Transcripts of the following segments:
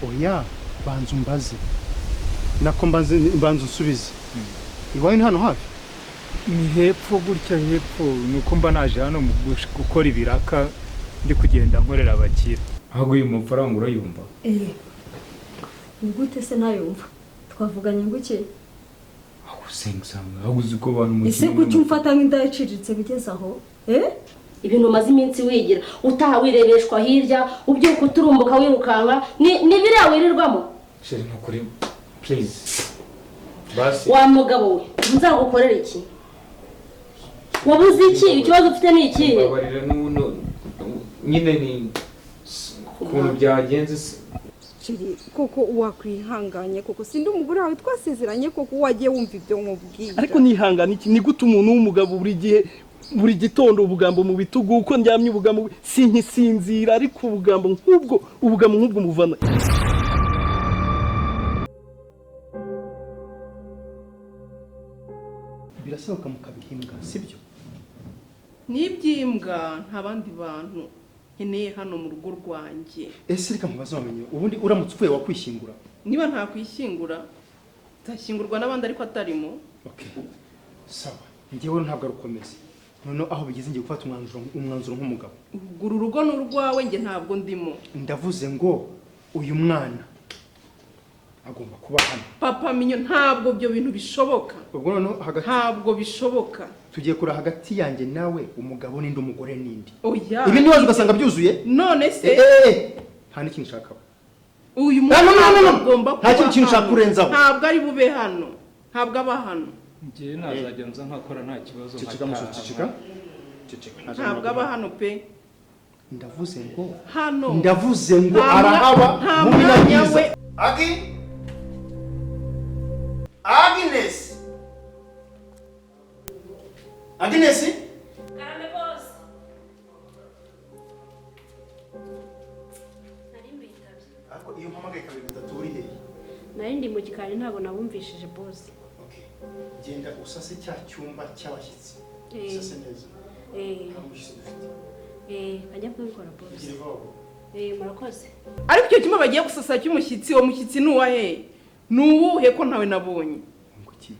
oya banza umbaze nako mbanza usubize iwawe ni hano hafi ni hepfo gutya hepfo nuko mba naje hano mu gukora ibiraka ndi kugenda nkorera abakira ahubwo uyu mafaranga urayumva ni gute se ntayumva twavuganye nguke aho usanga aho uzi ko abantu ese kuki umfata nk'indayiciriritse bigeze aho ibintu maze iminsi wigira utaha wirebeshwa hirya ubyuka uturumbuka wirukanka ni biriya wirirwamo sheri nukuri please basi wa mugabo we nzagukorera iki wabuze iki ikibazo ufite ni iki babarira nuno nyine ni ukuntu byagenze Chiri koko wakwihanganye koko sindi umugore wawe twasezeranye koko wagiye wumva ibyo nkubwira ariko nihangana iki ni gute umuntu w'umugabo buri gitondo ubugambo mu bitugu uko ndyamye ubugambo sinkisinzira ariko ubugambo nk'ubwo muvana birasohoka mukabihimbwa sibyo nibyimbwa nta bandi bantu nkeneye hano mu rugo rwanjye ese reka mubaze wamenye ubundi uramutse upfuye wakwishyingura niba nta kwishyingura nzashyingurwa n'abandi ariko atarimo okay sawa njyewe ntabwo arukomeze none aho bigeze ngiye gufata umwanzuro nk'umugabo ugura urugo n'urwawe njye ntabwo ndimo ndavuze ngo uyu mwana agomba kuba hano papa minyo ntabwo byo bintu bishoboka ubwo none hagati ntabwo bishoboka tugiye kura hagati yanjye nawe umugabo n'indi umugore n'indi oya ibi niwaje ugasanga byuzuye none se nta n'ikintu nshaka uyu mwana agomba kuba nta kintu nshaka kurenzaho ntabwo ari bube hano ntabwo aba hano ngiye nazajya nza nkakora nta kibazo ceceka ntabwo aba hano pe ndavuze ngo hano ndavuze ngo arahaba mu binyabiza Agnes karame boss nari mbitabye ariko iyo mpamagaye kabiri gatatu uri he nari ndi mu gikari ntabwo nabumvishije boss okay genda usase cya cyumba cy'abashyitsi usase neza ntamushyitsi dufite ajya kubikora boss murakoze ariko icyo kimwe bagiye gusasa cy'umushyitsi uwo mushyitsi ni uwahe ni uwuhe ko ntawe nabonye nguki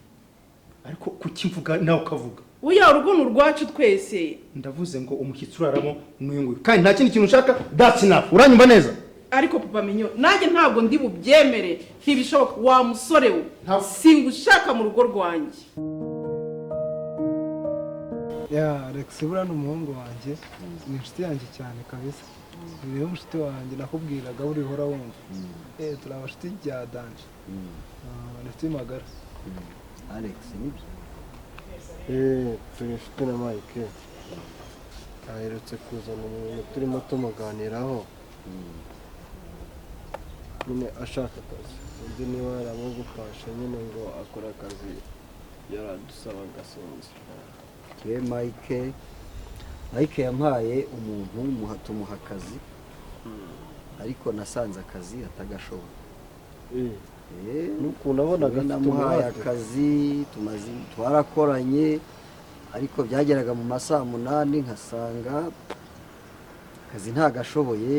ariko kuki mvuga nawe ukavuga uya urugo ni urwacu twese ndavuze ngo umushyitsi uraramo n'uyu nguyu kandi nta kindi kintu ushaka that's enough uranyumva neza ariko papa minyo nanjye ntabwo ndi bubyemere ntibishoboka wa musore we singushaka mu rugo rwanjye Alex bura n'umuhungu wanjye ni inshuti yanjye cyane kabisa niyo mushuti wanjye nakubwiraga uri hora wumva turi abashuti bya danje inshuti magara Alex nibyo turi inshuti na Mike aherutse kuzana umuntu turimo tumuganiraho nyine ashaka akazi undi niba yaramugufasha nyine ngo akore akazi yaradusaba agasinzi Mike yampaye umuntu tumuha akazi ariko nasanze akazi atagashoboye n'ukuntu abonaga namuhaye akazi twarakoranye ariko byageraga mu masaha 8 nkasanga akazi ntagashoboye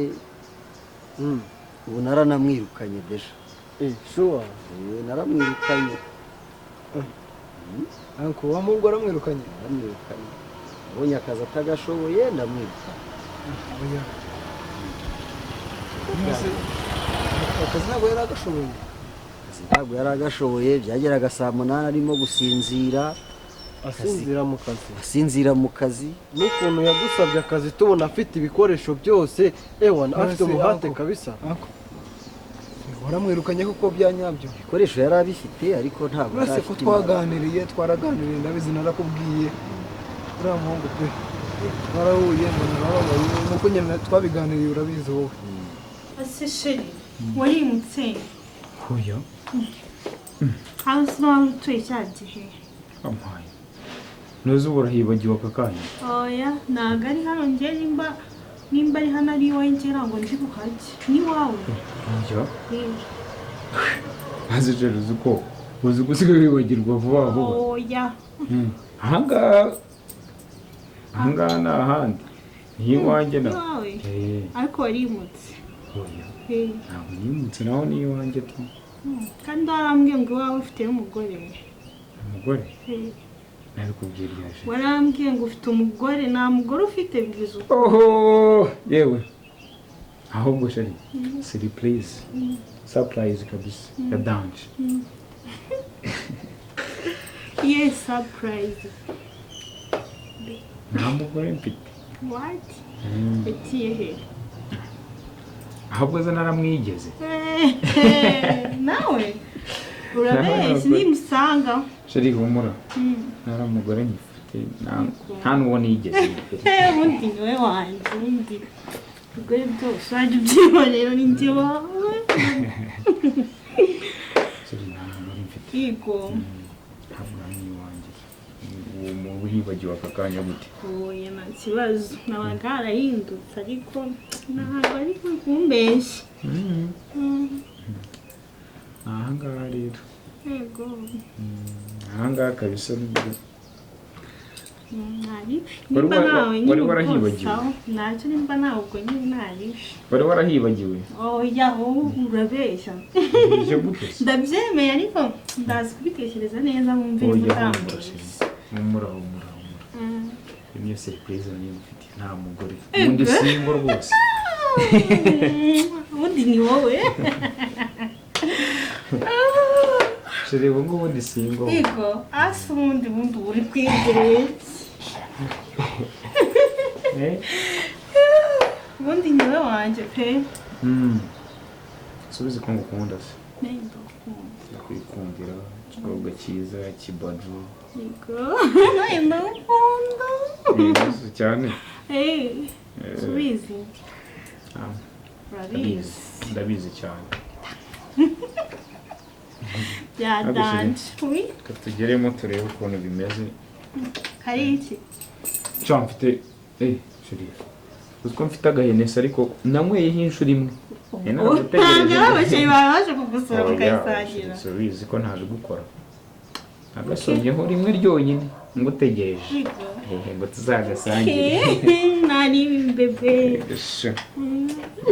ubu naranamwirukanye deja sure naramwirukanye anko wamungu aramwirukanye abonye akazi atagashoboye ndamwirukanye akazi ntabwo yari agashoboye ntabwo yari agashoboye byageraga saa 8 arimo gusinzira asinzira mu kazi n'ukuntu yadusabye akazi tubona afite ibikoresho byose afite umuhate kabisa waramwirukanye kuko byanyabyo ibikoresho yari abifite ariko ntabwo yari afite ko twaraganiriye ndabizi narakubwiye uriya muhungu pe twarahuye nuko nyine twabiganiriye urabizi wowe ase sheri warimutse oya hasi nawe utuye cya gihe ampaye nuzi uburahibagiwe aka kanya oya ntabwo ari hano njye nimba ari hano ari iwawe ngera ngo ndi kuhajya ni wawe oya maze rero uzi gusiga wibagirwa vuba vuba oya ahangaha ni ahandi ni iwanjye nawe ariko warimutse ntabwo nimutse naho niyo wanjye tu kandi warambwiye ngo iwawe ufite umugore umugore nabikubwira yaje warambwiye ngo ufite umugore nta mugore ufite bigize uko yewe ahubwo shari surprise surprise kabisa ya dance yes surprise nta mugore mfite what etiye he ahubwo ze naramwigeze nawe urabeshya nimusanga shari humura naramugore nyifite nta n'uwo nigeze ubundi niwe wanjye ubundi ubugore bwose wajya ubyibonera ni njye wawe shari nta mugore mfite yego ntabwo ari iwanjye uwo wibagiwe aka kanya gute oya nta kibazo nabaga harahindutse ariko ntabwo ari kumbeshya ahangaha rero yego ahangaha kabisa n'ubwo nimba nawe wari warahibagiwe ntacyo nimba nawe ubwo nyine ntarishe wari warahibagiwe oya wowe urabeshya ndabyemeye ariko ndazi kubitekereza neza wumve n'umutambuzi humura niyo surprise niyo mfite nta mugore ubundi singo rwose ubundi ni wowe sheri ubu ngubu ndi singo yego asa ubundi uri kwigereye ubundi ni wowe wanjye pe subize ko ngukunda se ndakwikundira ikigobwa cyiza kibaju yego ndagukunda cyane subizi ndabizi cyane byadanje tugeremo turebe ukuntu bimeze hari iki cyo mfite sheri uziko mfite agahenesi ariko nanyweyeho inshuro imwe ababyeyi bawe baje kugusura mukayisangira subizi ko ntaje gukora agasomyeho rimwe ryonyine ngo utegereje ngo tuzagasangire nari bebe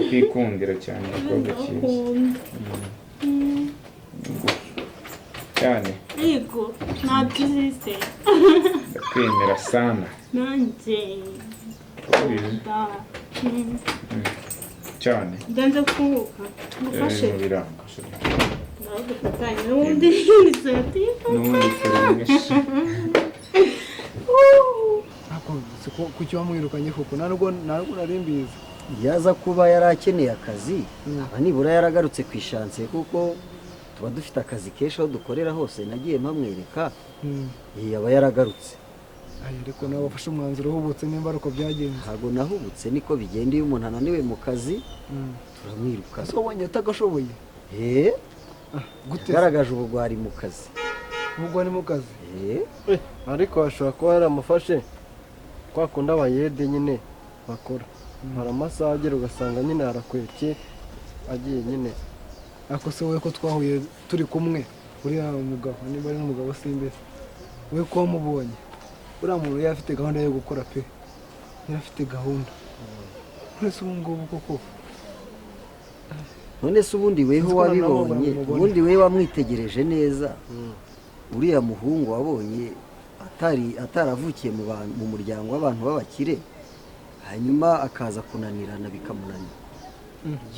kwikundira cyane abakobwa cyiza cyane yego ntabyo uzise ndakwemera sana nanjye cyane ndanze kuvuka mufashe biranga ndagufatanya n'ubundi n'isati n'ubundi turumeshe kuki wamwirukanye koko ntabwo nari mbizi yaza kuba yari akeneye akazi aba nibura yaragarutse ku ishansiye kuko tuba dufite akazi kenshi aho dukorera hose nagiye mpamwereka yaba yaragarutse ariko nawe wafashe umwanzuro uhubutse nimba ari uko byagenze ntabwo nahubutse niko bigenda iyo umuntu ananiwe mu kazi turamwiruka ese wabonye atagashoboye agaragaje ubugwari mu kazi ubugwari mu kazi ariko hashobora kuba yaramufashe kwa kundi abayede nyine bakora hari amasaha agera ugasanga nyine harakweke agiye nyine ako se wowe ko twahuye turi kumwe uriya mugabo niba ari n'umugabo simbese we ko wamubonye uriya muntu yari afite gahunda yo gukora pe yari afite gahunda uretse ubu ngubu koko none se ubundi weho wabibonye ubundi we wamwitegereje neza uriya muhungu wabonye ataravukiye mu muryango w'abantu b'abakire hanyuma akaza kunanirana bikamunanira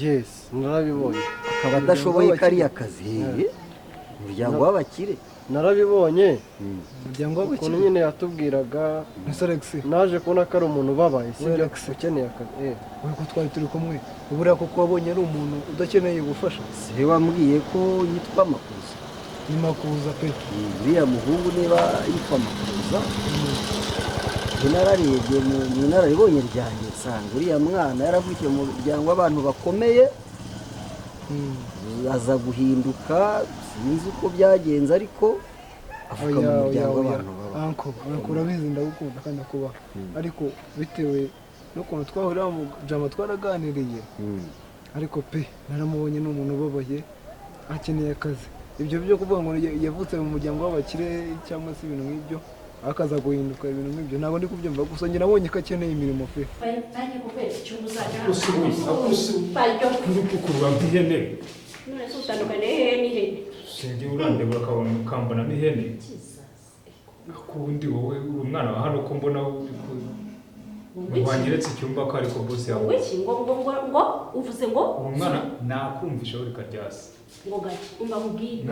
yes narabibonye akaba adashoboye kariya kazi umuryango w'abakire narabibonye umuryango w'abakire ukuntu nyine yatubwiraga naje kubona ko ari umuntu ubabaye sibyo ukeneye akazi we ko twari turi kumwe ubura kuko wabonye ari umuntu udakeneye gufasha se wambwiye ko yitwa Makuza ni Makuza pe uriya muhungu niba yitwa Makuza nararebye mu nararibonye ryanjye nsanga uriya mwana yaravukiye mu muryango w'abantu bakomeye aza guhinduka sinzi uko byagenze ariko avuka mu muryango w'abantu baba urabizi ndagukunda kandi akubaha ariko bitewe n'ukuntu twahurira mu jama twaraganiriye ariko pe naramubonye ni umuntu ubabaye akeneye akazi ibyo byo kuvuga ngo yavutse mu muryango w'abakire cyangwa se ibintu nk'ibyo akaza guhinduka ibintu nk'ibyo ntabwo ndi kubyumva gusa njye nabonye ko akeneye imirimo pe bajye kukwezi icyumba uzajya uri kukurura nk'ihene none se utandukanye hehe n'ihene sinjye urandebura ukambona n'ihene akundi wowe uri umwana wa hano ko mbona wanyeretse icyumba ko ariko boss yawe ngo uvuze ngo umwana nakumvisha uri karyasi ngo gake umva mubwire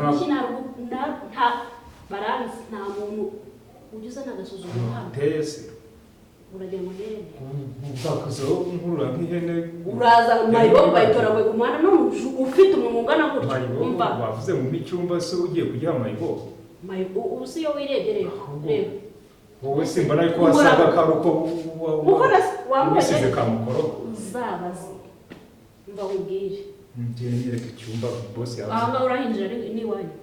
nta baranzi nta muntu ugize n'agasuzuguro hano tese urajya mu hene ubakazeho nkurura nk'ihene uraza mayibobo bayitora ku mwana no ufite umuntu ungana gutya umva wavuze mu icyumba se ugiye kugira mayibobo ubu si yo wirebye reba wowe simba ariko wasanga karuko wisize kamukoro uzabaze mva ubwire nyereka icyumba boss yawe aha urahinjira n'iwanyu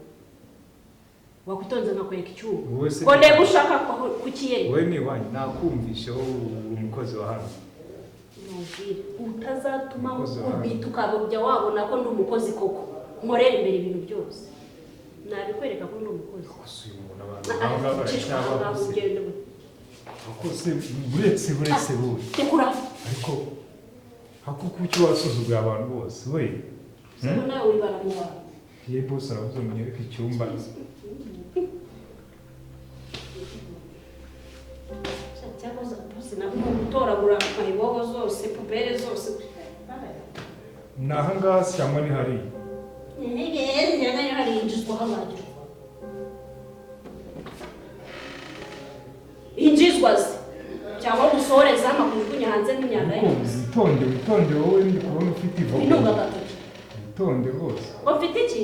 wakwitonze nkakwereka icyumba ko ndeba ushaka kukiyereka wowe n'iwanyu nakumvisheho umukozi wa hano nubwire utazatuma ubita ukabujya wabona ko ndi umukozi koko nkorera imbere ibintu byose nabikwereka ko ndi umukozi buretse wowe ariko kuki wasuzuguye abantu bose we nawe wibara mu bantu ye bose aravuze ngo nyereke icyumba cyangwa sinabwo gutoragura mayibobo zose pubere zose ni ahangaha cyangwa ni hariya hari injizwa hamagira injizwa ze cyangwa gusoreza amakujugunya hanze n'imyanda yose witonde wowe ndi kubona ufite ivogo intunga gatoki witonde rwose ufite iki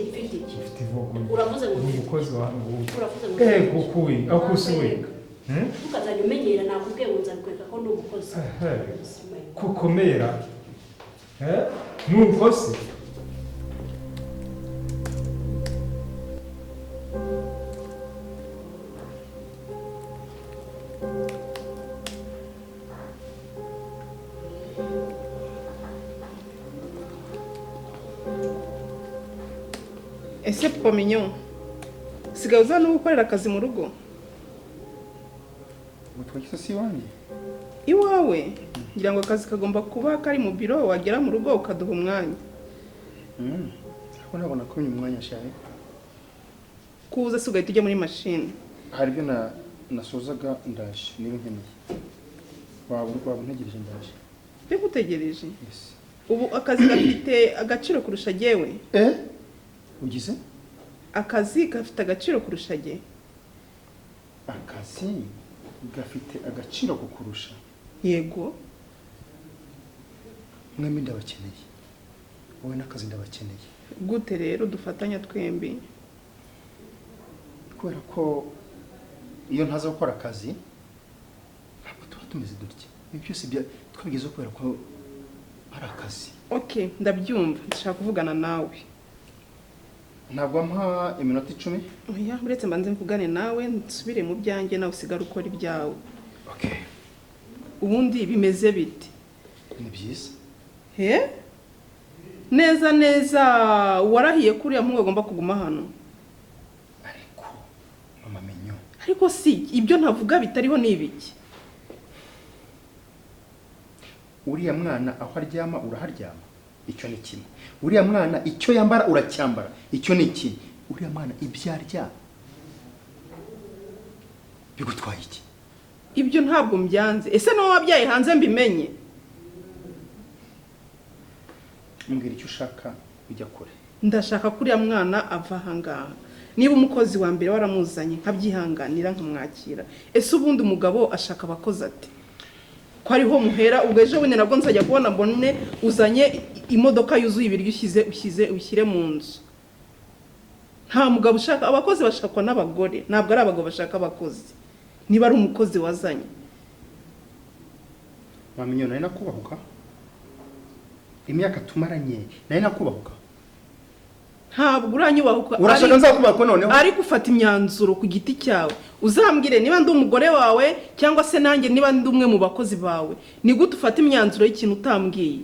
ufite ivogo uravuze ngo umukozi wa hano uravuze ngo kukuwi akusi we ukazajya umenyera nakubwiye ngo nzabikwereka ko ndi umukozi kukomera nukosi ese papa Mignone sigaye uza no gukorera akazi mu rugo utwagize si wanjye iwawe ngira ngo akazi kagomba kuba kari mu biro wagera mu rugo ukaduha umwanya ariko nabona ko uyu mwanya ashaye kuza se ugahita ujya muri mashini hari ibyo nasozaga ndaje niba nkeneye waba ntegereje ndaje reka utegereje ubu akazi gafite agaciro kurusha jyewe ugize akazi gafite agaciro kurusha jye akazi gafite agaciro kukurusha yego mwembi ndabakeneye wowe n'akazi ndabakeneye gute rero dufatanya twembi kubera ko iyo ntaza gukora akazi ntabwo tuba tumeze dutya ibi byose twabigezeho kubera ko ari akazi okay ndabyumva ndashaka kuvugana nawe ntabwo ampa iminota 10 oya uretse mbanze mvugane nawe nsubire mu byanjye nawe usigara ukora ibyawe okay ubundi bimeze bite ni byiza neza warahiye kuri ya mpungu agomba kuguma hano ariko mama Mignone ariko si ibyo ntavuga bitariho n'ibiki uriya mwana aho aryama uraharyama icyo ni kimwe uriya mwana icyo yambara uracyambara icyo ni iki uriya mwana ibyarya bigutwaye iki ibyo ntabwo mbyanze ese nawe wabyaye hanze mbimenye mbwira icyo ushaka ujya kure ndashaka kuriya mwana ava ahangaha niba umukozi wa mbere waramuzanye nkabyihanganira nkamwakira ese ubundi umugabo ashaka abakozi ati ko ariho muhera ubwo ejo bundi nabwo nzajya kubona mbone uzanye imodoka yuzuye ibiryo ushyire mu nzu nta mugabo ushaka abakozi bashakwa n'abagore ntabwo ari abagabo bashaka abakozi niba ari umukozi wazanye mama Mignone nari nakubahuka imyaka tumaranye nari nakubahuka ntabwo uranyubahuka urashaka nzakubahuka noneho ari gufata imyanzuro ku giti cyawe uzambwire niba ndi umugore wawe cyangwa se nanjye niba ndi umwe mu bakozi bawe ni gute ufata imyanzuro y'ikintu utambwiye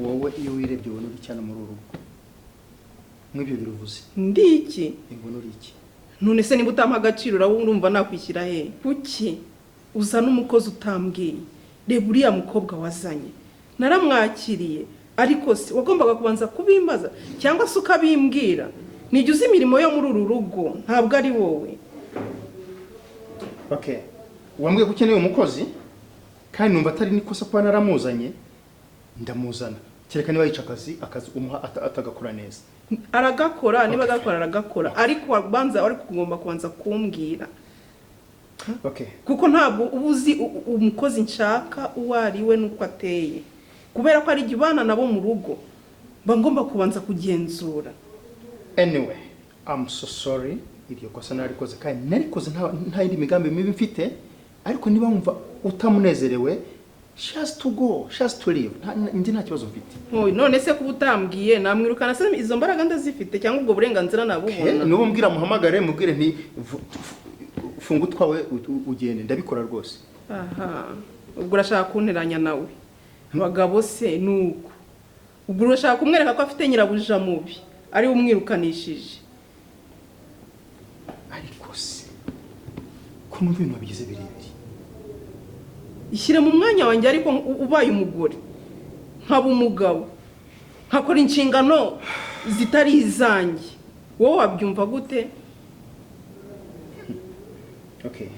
wowe iyo wirebye ubona uri cyane muri uru rugo nk'ibyo biruvuze ndi iki ubona uri iki none se niba utampa agaciro urumva nakwishyira he kuki uzana umukozi utambwiye reba uriya mukobwa wazanye naramwakiriye ariko se wagombaga kubanza kubimbaza cyangwa se ukabimbwira nijye uzi imirimo yo muri uru rugo ntabwo ari wowe. Okay, wambwiye ko ukeneye umukozi kandi numva atari nikosa kuba naramuzanye ndamuzana kereka niba yica akazi umuha atagakora neza. Aragakora niba agakora aragakora ariko wabanza ari kugomba kubanza kumbwira. Okay. Kuko ntabwo ubuzi umukozi nshaka uwo ari we nuko ateye. Kubera ko ari gibana nabo mu rugo ngomba kubanza kugenzura. Anyway, I'm so sorry. Iryo kosa narikoze kandi narikoze nta yindi migambi mibi mfite ariko niba wumva utamunezerewe she has to go, she has to leave. Nta kibazo mfite. None se kuba utambwiye namwirukana se izo mbaraga ndazifite cyangwa ubwo burenganzira nabubona. Niwo mbwira muhamagare mubwire nti funga utwawe ugende ndabikora rwose. Aha. Ubwo urashaka kunteranya nawe. Abagabo se nuko. Ubwo urashaka kumwereka ko afite nyirabuja mubi ari umwirukanishije. Ariko se ko numva ibintu bigize birebire. Ishyire mu mwanya wanjye ariko ubaye umugore nkaba umugabo nkakora inshingano zitari izanjye wowe wabyumva gute? Okay,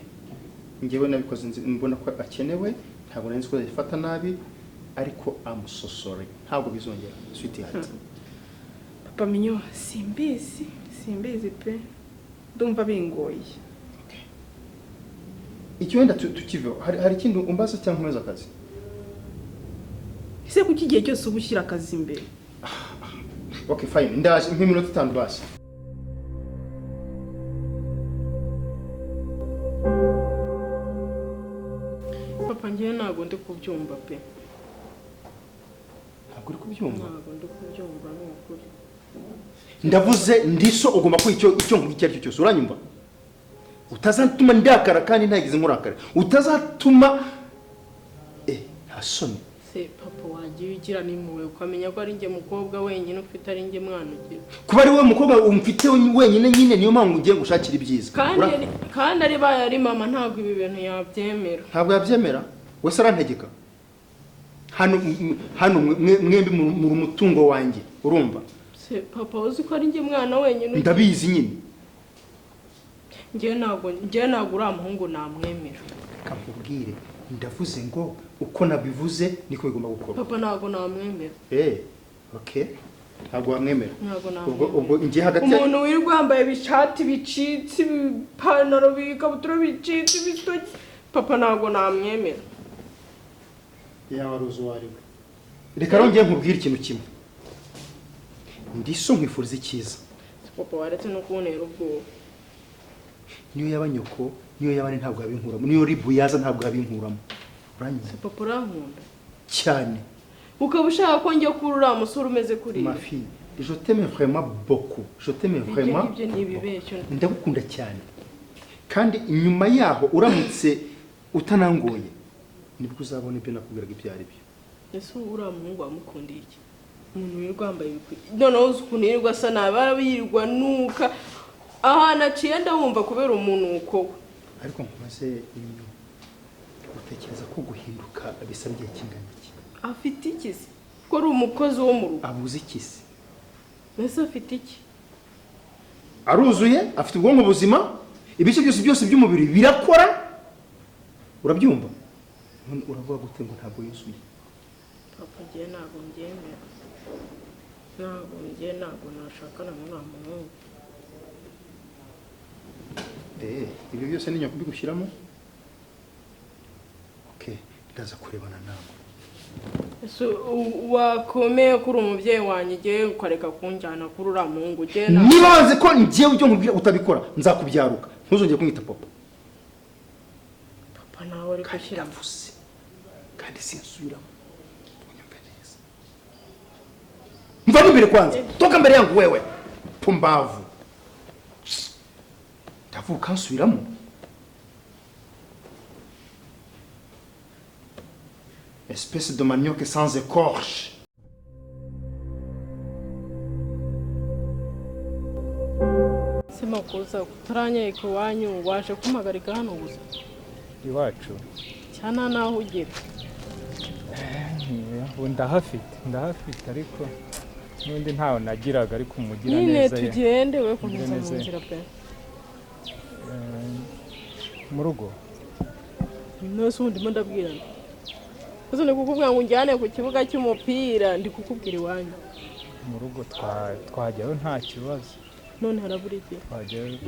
ngewe nabikoze mbona ko akenewe ntabwo nari nzi ko zifata nabi ariko I'm so sorry ntabwo bizongera sweetheart. Papa Mignone simbizi pe ndumva bingoye. Okay, icyo wenda tukiveho hari ikindi umbaza cyangwa nkomeza akazi? Ese kuki igihe cyose uba ushyira akazi imbere? Okay fine, ndaje nk'iminota 5 basi. Papa ngiye ntabwo ndi kubyumva pe. Ntabwo uri kubyumva? Ntabwo ndi kubyumva n'ukuri. Ndavuze ndiso ugomba ko icyo nk'icyo ari cyo cyose uranyumva? Utazatuma ndakara kandi ntagize nkurakara. Utazatuma ntasoni. Se papa wagiye ugira nimwe ukamenya ko ari nge mukobwa wenyine ufite ari nge mwana ugira. Kuba ari we mukobwa umfite wenyine nyine niyo mpamvu ugiye gushakira ibyiza. Kandi ari baye ari mama ntabwo ibi bintu yabyemera. Ntabwo yabyemera? Wese arantegeka. Hano mwembi mu mutungo wanjye urumva? Se papa uzi ko ari nge mwana wenyine. Ndabizi nyine. Nge ntabwo uri umuhungu namwemera. Kamubwire ndavuze ngo uko nabivuze niko bigomba gukora. Papa ntabwo namwemera. Okay. Ntabwo wamwemera. Ntabwo namwemera. Ubwo ngiye hagati umuntu wirirwa yambaye bishati bicitse ipantaro bikabutura bicitse bistoki. Papa ntabwo namwemera. Yawa ruzo wariwe. Reka rongeye nkubwire ikintu kimwe. Ndiso nkwifuriza icyiza. Papa waretse no kubonera ubwo. Niyo yabanyoko, niyo yabane ntabwo yabinkuramo. Niyo ribu yaza ntabwo yabinkuramo. Uranyize. Papa urankunda cyane. Ukaba ushaka ko njye kurura musore umeze kuri. Ma fille, je t'aime vraiment beaucoup. Je t'aime vraiment. Ibyo ni ibibeshyo. Ndagukunda cyane. Kandi inyuma yaho uramutse utanangoye nibwo uzabona ibyo nakubwiraga ibyo ari byo. Ese ura muhungu wamukundiye iki? Umuntu wirirwa yambaye ibikwi. Noneho ukuntu yirirwa asa nabi arabirirwa nuka. Aha naciye ndawumva kubera umuntu uko. Ariko nkumaze utekereza ko guhinduka bisabye kingana iki? Afite iki se? Ko ari umukozi wo mu rugo. Abuze iki se? Ese afite iki? Aruzuye, afite ubwonko buzima, ibice byose by'umubiri birakora. Urabyumva? Uravuga gute ngo ntabwo yuzuye? Papa ngiye ntabwo ngemera. Ntabwo nashakana n'uwo muntu. Ibyo byose ni nyakubwi gushyiramo? Okay, ndaza kurebana nawe. Ese wakomeye kuri umubyeyi wanjye igihe ukareka kunjyana kuri uriya muhungu ugenda. Niba wazi ko ngiye ujye nkubwira utabikora nzakubyaruka. Ntuzongere kumwita papa. Papa nawe ari gushyira mvuze. Kandi sinsubiramo. Unyumve neza. Mva imbere kwanza. Toka mbere yangu wewe. Pumbavu. Ndavuka nsubiramo. Espèce de manioc sans écorche. se Makuza utaranyeye ku wanyu waje kumpagarika hano gusa iwacu cyana naho ugera ndahafite ariko n'undi ntawe nagiraga ariko umugira nyine neza tugende we kuntuza mu nzira pe mu rugo nose ubundi mo ndabwirana kuko ndi kukubwira ngo njyane ku kibuga cy'umupira ndi kukubwira iwanyu mu rugo twajyayo nta kibazo none harabura iki twajyayo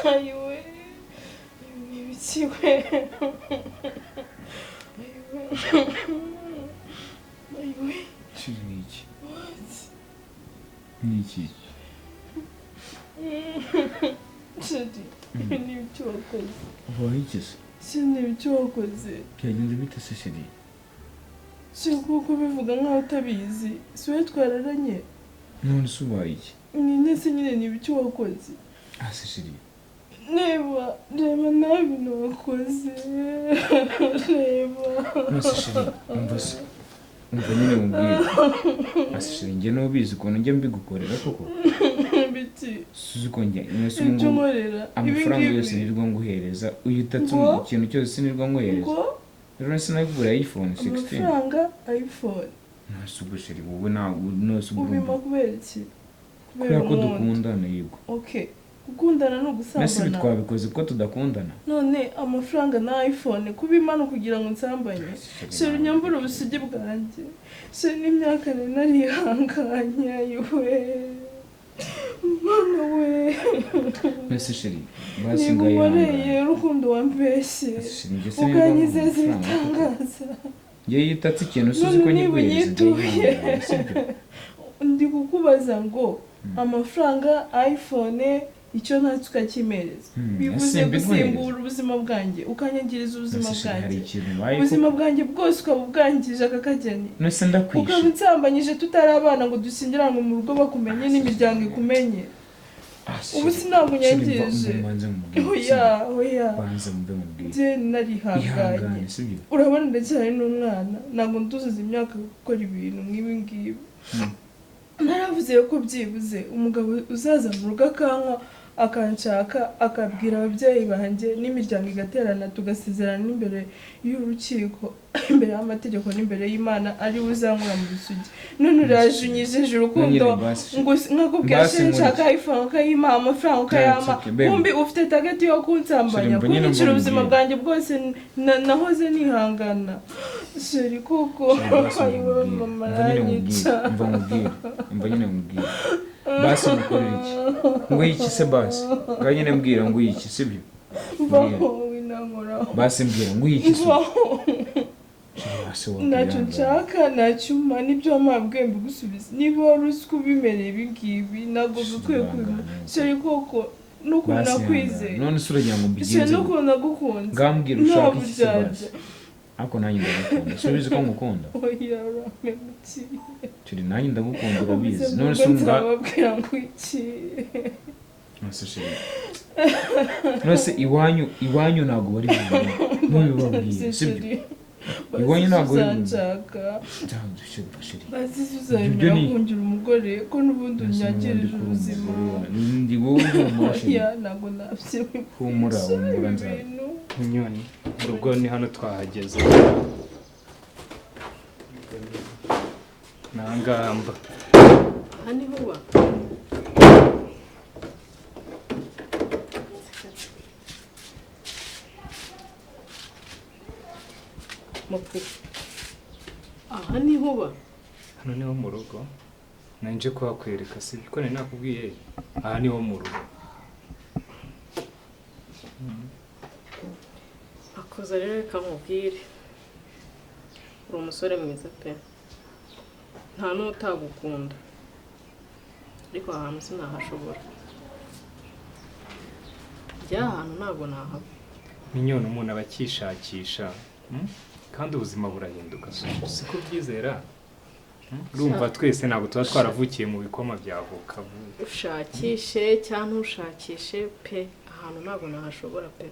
Aywe, ibikiwe. Aywe. Niki? What? Niki? Shadi, ni ibyo wakoze. Wahigeze? Ni ibyo wakoze. Byagenze bite se Shadi? Si kuko bivuga nkaho utabizi. Si we twararanye. None se ubaye iki? Ndetse nyine ni ibyo wakoze. Se Shadi. Reba nawe ibintu wakoze. Reba. Nose Shadi, umva nyine mubwire. Shadi, njye n'ubizi ukuntu njya mbigukorera koko. Biti. Suzi ko njye amafaranga yose nirwa nguhereza uyitatse ikintu cyose sinirwa nguhereza. Rero sinakugura iPhone 16. Amafaranga iPhone. Nasugo Shadi, wowe ntabwo nose ubima kubera iki? Kubera ko dukundana yego. Okay. Gukundana no gusambana. Nasi bitwabikoze ko tudakundana. None amafaranga na iPhone kubimana kugira ngo nsambanye. Sheri nyambura ubusugi bwanjye. Sheri n'imyaka narihanganye ayiwe. Mwana we. Nasi Sheri, basi ngaye. Nimubareye urukundo wambeshye. Uganyizeza ibitangaza. Ye yitatse ikintu usuzi ko nyiguhereza. Ndi kukubaza ngo amafaranga iPhone icyo natwe ukakimereza bivuze gusimbura ubuzima bwanjye ukanyangiriza ubuzima bwanjye ubuzima bwanjye bwose ukaba ubwangije akakageni ukaba unsambanyije tutarabana ngo dusingiranwe mu rugo bakumenye n'imiryango ikumenye ubu sinabwo unyangirije oya banza mbe mubwire je narihanganye urabona ndacyari n'umwana ntabwo nduzuza imyaka gukora ibintu nk'ibi ngibi naravuze ko byibuze umugabo uzaza mu rugo akanka akanshaka akabwira ababyeyi banjye n'imiryango igaterana tugasezerana imbere y'urukiko imbere y'amategeko n'imbere y'Imana ari uzankura mu bisugi none urajunyije urukundo ngo nkakubwira nshaka iPhone ukayima amafaranga ukayama kumbi ufite target yo kunsambanya kunyicira ubuzima bwanjye bwose nahoze nihangana Sheri koko ayiwe mama ranyica mva nyine mubwira basi mukorera iki ngo iki se basi ngo nyine mbwira ngo iki sibyo basi mbwira ngo iki se nacyo nshaka nacyuma nibyo wamabwiye mbigusubiza niba wari uzi ko ubimereye ibi ngibi ntabwo bikwiye kubimenya Sheri koko n'ukuntu nakwizeye none se uragira ngo mbigenze n'ukuntu nagukunze ngambwira ushaka iki se basi ako nanjye ndagukunda subize ko ngukunda oya uramemukiye turi nanjye ndagukunda urabizi none se ngababwira ngo iki nose Sheri nose iwanyu ntabwo bari mubibabwiye sibyo iwanyu ntabwo bari nshaka basi uzabimera kungira umugore ko n'ubundi unyagirije ubuzima ndi wowe uri ntabwo nabyo humura nzara Mignone urugo ni hano twahageze nangamba hani huwa aha ni huba hano niho mu rugo nanje kuhakwereka sibyo ko nari nakubwiye aha niho mu rugo Makuza rero reka nkubwire uri umusore mwiza pe nta n'utagukunda ariko ahantu sinahashobora njya ahantu ntabwo nahaba Mignone umuntu aba akishakisha kandi ubuzima burahinduka siko byizera urumva twese ntabwo tuba twaravukiye mu bikoma by'avoka ushakishe cyangwa ntushakishe pe ahantu ntabwo nahashobora pe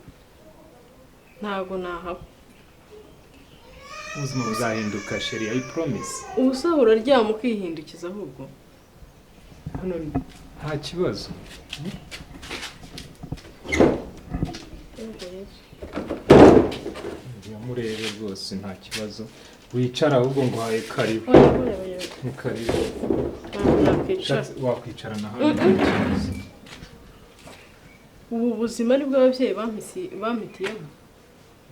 ntabwo nahaba ubuzima buzahinduka sheri I promise ubusaha uraryama ukihindukiza ahubwo hano nta kibazo murebe rwose nta kibazo wicara ahubwo ngo haye karibu ni karibu wakwicara na hano ubu buzima nibwo ababyeyi bampitiyemo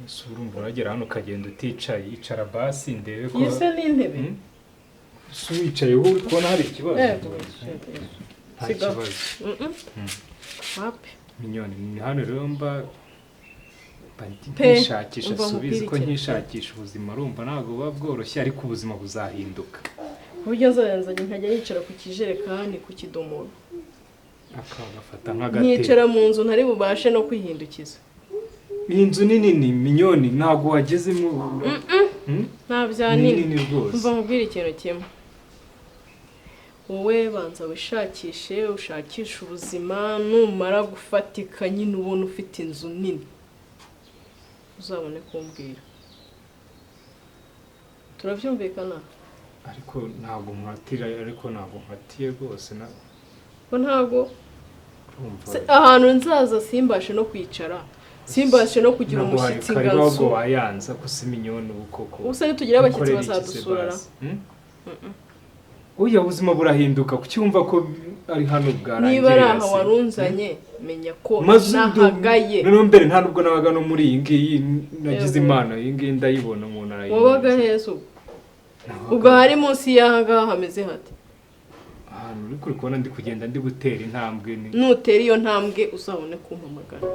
ese urumva uragera hano ukagenda uticaye icara basi ndebe ko yise n'intebe ese wicaye wowe uri kubona hari ikibazo nta kibazo Mignone ni hano rero mba nkishakisha subizi ko nkishakisha ubuzima urumva ntabwo buba bworoshye ariko ubuzima buzahinduka uburyo nzajya nkajya yicara ku kijerekani ku kidomoro akagafata nk'agatebe nkicara mu nzu ntari bubashe no kwihindukiza iyi nzu ni nini Mignone ntabwo wagezemo nta bya nini rwose mva nkubwira ikintu kimwe wowe banza wishakishe ushakishe ubuzima numara gufatika nyine ubona ufite inzu nini uzabone kumbwira turabyumvikana ariko ntabwo nkatira ariko ntabwo nkatiye rwose ko ntabwo ahantu nzaza simbashe no kwicara simbashe no kugira umushyitsi ngazo wayanza ko si Mignone ubukoko ubusa nitugira abashyitsi bazadusura uya ubuzima burahinduka kucyumva ko ari hano bwarangiye niba ari aha warunzanye menya ko nahagaye none mbere nta nubwo nabaga no muri iyi ngiyi nagize imana iyi ngiyi ndayibona umuntu arayibona wabaga heza ubwo hari munsi y'aha hameze hate ahantu uri kubona ndi kugenda ndi gutera intambwe nutera iyo ntambwe uzabone kumpamagara